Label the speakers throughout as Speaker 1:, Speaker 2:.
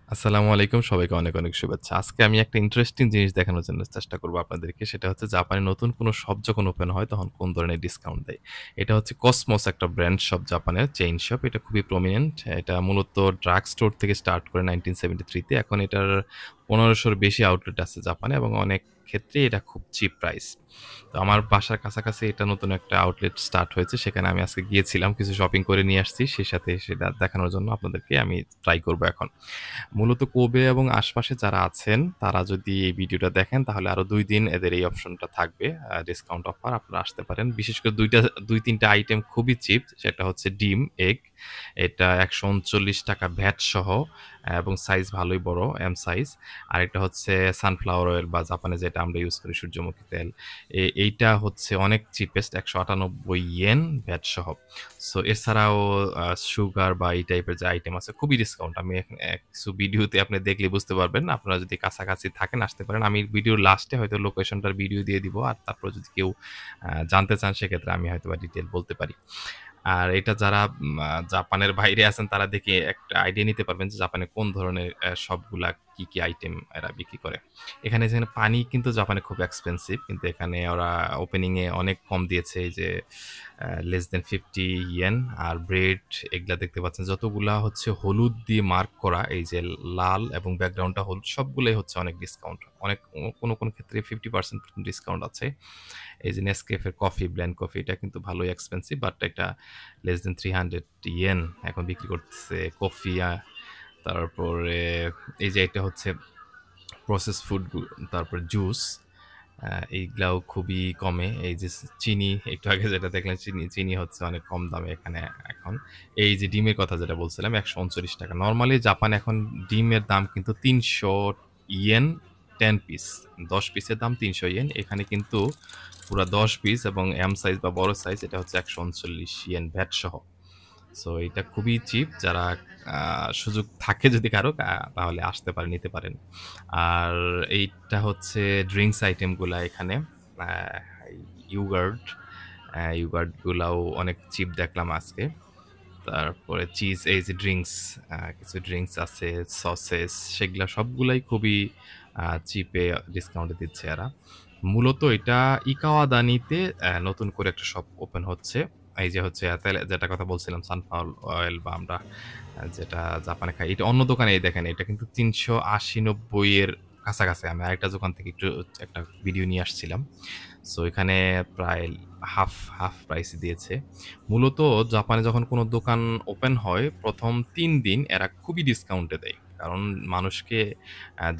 Speaker 1: আসসালামু আলাইকুম। সবাইকে অনেক, অনেক শুভেচ্ছা। আজকে আমি একটা ইন্টারেস্টিং জিনিস দেখানোর জন্য চেষ্টা করব আপনাদেরকে। সেটা হচ্ছে জাপানে নতুন কোনো শপ যখন ওপেন হয় তখন কোন ধরনের ডিসকাউন্ট দেয়। এটা হচ্ছে কসমোস একটা ব্র্যান্ড শপ জাপানের চেইন শপ। এটা খুবই প্রমিনেন্ট। এটা মূলত ড্রাগ স্টোর থেকে স্টার্ট করে 1973 তে। এখন এটার ১৫০০ র বেশি আউটলেট আছে জাপানে এবং অনেক ক্ষেত্রেই এটা খুব চিপ প্রাইস। তো আমার বাসার কাছাকাছি এটা নতুন একটা আউটলেট স্টার্ট হয়েছে। সেখানে আমি আজকে গিয়েছিলাম। কিছু শপিং করে নিয়ে আসছি। সেই সাথে সেটা দেখানোর জন্য আপনাদেরকে আমি ট্রাই করব এখন। মূলত কোবে এবং আশপাশে যারা আছেন তারা যদি এই ভিডিওটা দেখেন তাহলে আরো ২ দিন এদের এই অপশনটা থাকবে। ডিসকাউন্ট অফার আপনারা আসতে পারেন। বিশেষ করে ২-৩ টা আইটেম খুবই চিপ। সেটা হচ্ছে ডিম, এগ। এটা ৳১৩৯ ভ্যাট সহ এবং সাইজ ভালোই বড়, এম সাইজ। আরেকটা হচ্ছে সানফ্লাওয়ার অয়েল বা জাপানে যেটা আমরা ইউজ করি সূর্যমুখী তেল। এইটা হচ্ছে অনেক চিপেস্ট ৳১৯৮ ভ্যাট সহ। সো এছাড়াও সুগার বা এই টাইপের যে আইটেম আছে খুবই ডিসকাউন্ট। আমি কিছু ভিডিওতে আপনি দেখলে বুঝতে পারবেন। আপনারা যদি কাছাকাছি থাকেন আসতে পারেন। আমি ভিডিওর লাস্টে হয়তো লোকেশনটার ভিডিও দিয়ে দিব। আর তারপর যদি কেউ জানতে চান সেক্ষেত্রে আমি হয়তোবা ডিটেইল বলতে পারি। আর এটা যারা জাপানের বাইরে আছেন তারা দেখে একটা আইডিয়া নিতে পারবেন যে জাপানে কোন ধরনের সবগুলা কি আইটেম এরা বিক্রি করে। যেখানে পানি কিন্তু জাপানে খুব এক্সপেনসিভ। কিন্তু এখানে ওরা ওপেনিং এ অনেক কম দিয়েছে। এই যে লেস দ্যান 50 ইয়েন আর ব্রেড এগুলা দেখতে পাচ্ছেন যতগুলা হচ্ছে হলুদ দিয়ে মার্ক করা এই যে লাল এবং ব্যাকগ্রাউন্ডটা হলুদ সবগুলাই হচ্ছে অনেক ডিসকাউন্ট। অনেক কোন ক্ষেত্রে 50% ডিসকাউন্ট আছে। এই যে নেসক্যাফের কফি, ব্লেন্ড কফি এটা কিন্তু ভালোই এক্সপেনসিভ বাট এটা লেস দ্যান 300 ইয়েন এখন বিক্রি করতেছে। কফি তারপরে এই যে এটা হচ্ছে প্রসেস ফুড তারপরে জুস এইগুলাও খুবই কমে। এই যে চিনি একটু আগে যেটা দেখলেন চিনি হচ্ছে অনেক কম দামে এখানে এখন। এই যে ডিমের কথা যেটা বলছিলাম ৳১৩৯ নরমালি জাপানে এখন ডিমের দাম কিন্তু ৩০০ ইয়েন 10 পিস। ১০ পিসের দাম ৩০০ ইয়েন। এখানে কিন্তু পুরা ১০ পিস এবং এম সাইজ বা বড় সাইজ এটা হচ্ছে ৳১৩৯ ভ্যাট সহ। সো এটা খুবই চিপ। যারা সুযোগ থাকে যদি কারো তাহলে আসতে পারেন, নিতে পারেন। আর এইটা হচ্ছে ড্রিংকস আইটেম গুলা এখানে। আ ইয়োগার্ট, ইয়োগার্ট গুলাও অনেক চিপ দেখলাম আজকে। তারপরে চিজ এই যে ড্রিংকস কিছু ড্রিংকস আছে, সসেস সেগুলা সবগুলাই খুবই চিপে ডিসকাউন্টে দিচ্ছে এরা। মূলত এটা ইকাওয়াদানিতে নতুন করে একটা শপ ওপেন হচ্ছে। এই যে হচ্ছে যেটা কথা বলছিলাম সানফ্লাওয়ার অয়েল বা আমরা যেটা জাপানে খাই। এটা অন্য দোকানে এই দেখেন এটা কিন্তু ৩৮০-৯০ এর কাছাকাছি। আমি আরেকটা দোকান থেকে একটু একটা ভিডিও নিয়ে আসছিলাম। সো এখানে প্রায় হাফ প্রাইস দিয়েছে। মূলত জাপানে যখন কোনো দোকান ওপেন হয় ১ম ৩ দিন এরা খুবই ডিসকাউন্টে দেয়। কারণ মানুষকে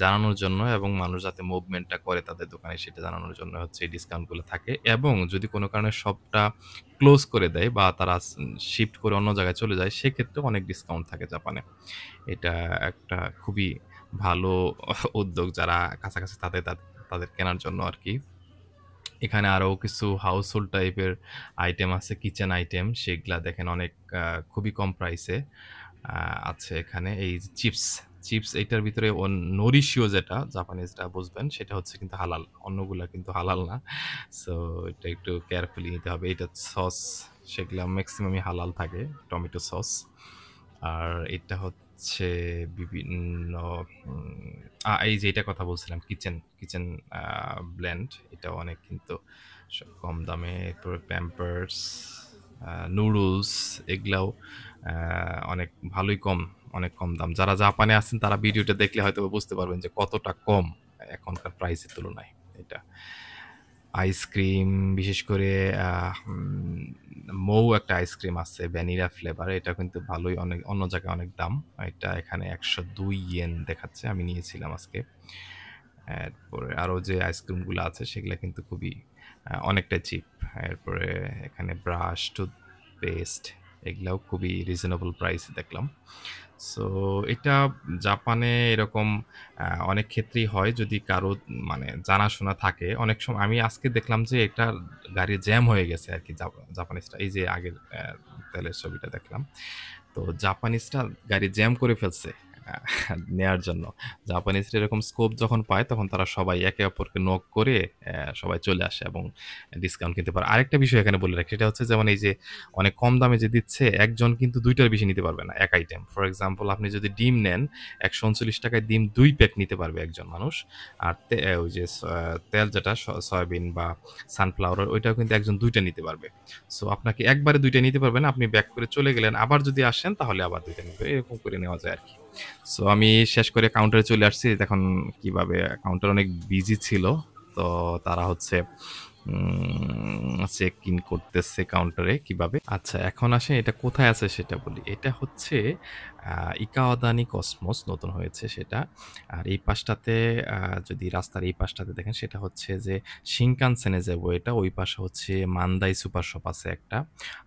Speaker 1: জানানোর জন্য এবং মানুষ যাতে মুভমেন্টটা করে তাদের দোকানে সেটা জানানোর জন্য হচ্ছে এই ডিসকাউন্টগুলো থাকে এবং যদি কোনো কারণে শপটা ক্লোজ করে দেয় বা তারা শিফট করে অন্য জায়গায় চলে যায় সেক্ষেত্রেও অনেক ডিসকাউন্ট থাকে জাপানে। এটা একটা খুবই ভালো উদ্যোগ যারা কাছাকাছি তাদের কেনার জন্য আরকি। এখানে আরো কিছু হাউসহোল্ড টাইপের আইটেম আছে, কিচেন আইটেম সেগুলা দেখেন অনেক খুবই কম প্রাইসে আ আছে এখানে। এই যে চিপস এইটার ভিতরে নরিশিও যেটা জাপানিজরা বুঝবেন সেটা হচ্ছে কিন্তু হালাল। অন্যগুলা কিন্তু হালাল না। সো এটা একটু কেয়ারফুলি নিতে হবে। এটার সস সেগুলা মেক্সিমামই হালাল থাকে, টমেটো সস। আর এটা হচ্ছে বিভিন্ন উম এই যে এটার কথা বলছিলাম কিচেন আ ব্লেন্ড এটাও অনেক কিন্তু কম দামে। এরপরে প্যাম্পার্স, নুডলস এগুলাও আ অনেক ভালোই অনেক কম দাম। যারা জাপানে আছেন তারা ভিডিওটা দেখলে হয়তোবা বুঝতে পারবেন যে কতটা কম এখনকার প্রাইসের তুলনায় এটা। আইসক্রিম বিশেষ করে আ উম মৌ একটা আইসক্রিম আছে ভ্যানিলা ফ্লেভার। এটা কিন্তু ভালোই অন্য জায়গায় অনেক দাম। এটা এখানে ৳১০২ দেখাচ্ছে। আমি নিয়েছিলাম আজকে। এরপরে আরো যে আইসক্রিমগুলা আছে সেগুলা কিন্তু খুবই অনেকটাই চিপ। এরপরে এখানে ব্রাশ, টুথপেস্ট এগুলাও খুবই রিজনেবল প্রাইসে দেখলাম। সো এটা জাপানে এরকম অনেক ক্ষেত্রেই হয় যদি কারো মানে জানাশোনা থাকে। অনেক সময় আমি আজকে দেখলাম যে এটা গাড়ির জ্যাম হয়ে গেছে আরকি জাপানিজটা। এই যে আগের তেলের ছবিটা দেখলাম। তো জাপানিজরা গাড়ি জ্যাম করে ফেলছে। আ নেয়ার জন্য। জাপানিজরা এরকম স্কোপ যখন পায় তখন তারা সবাই একে অপরকে নক করে সবাই চলে আসে এবং ডিসকাউন্ট কিনতে পারে। আরেকটা বিষয় এখানে বলে রাখি সেটা হচ্ছে যেমন এই যে অনেক কম দামে যে দিচ্ছে একজন কিন্তু ২ টার বেশি নিতে পারবে না এক আইটেম। ফর এক্সাম্পল আপনি যদি ডিম নেন ৳১৩৯ ডিম ২ প্যাক নিতে পারবে একজন মানুষ। আর ওই যে তেল যেটা সয়াবিন বা সানফ্লাওয়ার ওইটাও কিন্তু একজন ২ টা নিতে পারবে। সো আপনাকে একবারে ২ টা নিতে পারবেন না। আপনি ব্যাক করে চলে গেলেন। আবার যদি আসেন তাহলে আবার ২ টা নিবে। এরকম করে নেওয়া যায় আরকি। সো আমি শেষ করে কাউন্টারে চলে আসছি। দেখুন কিভাবে কাউন্টার অনেক বিজি ছিল। তো তারা হচ্ছে চেক ইন করতেছে কাউন্টারে কিভাবে। আচ্ছা এখন আসেন এটা কোথায় আছে সেটা বলি। এটা হচ্ছে আ ইকাওয়াদানি কসমোস নতুন হয়েছে সেটা। আর এই পাশটাতে আ যদি রাস্তার এই পাশটাতে দেখেন সেটা হচ্ছে যে শিনকানসেনে যে ওয়েটা ওই পাশে হচ্ছে মান্দাই সুপার শপ আছে একটা।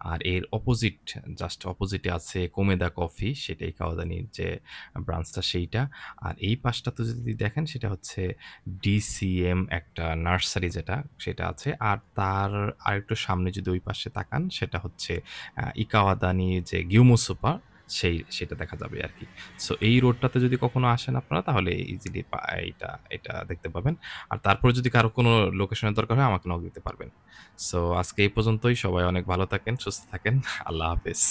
Speaker 1: আর এর অপোজিট জাস্ট অপোজিটে আছে কোমেদা কফি সেটাই কাওয়াদানির যে ব্রাঞ্চটা সেইটা। আর এই পাশটাতে যদি দেখেন সেটা হচ্ছে ডিসিএম একটা নার্সারি যেটা সেটা আছে। আর তার আরেকটু সামনে যদি ওই পাশে তাকান সেটা হচ্ছে ইকাওয়াদানি যে গিউমো সুপার সেটা দেখা যাবে আরকি। সো এই রোডটাতে যদি কখনো আসেন আপনারা তাহলে ইজিলি এটা দেখতে পাবেন। আর তারপরে যদি কারো কোনো লোকেশনের দরকার হয় আমাকে নক দিতে পারবেন। সো আজকে এই পর্যন্তই। সবাই অনেক ভালো থাকেন, সুস্থ থাকেন। আল্লাহ হাফেজ।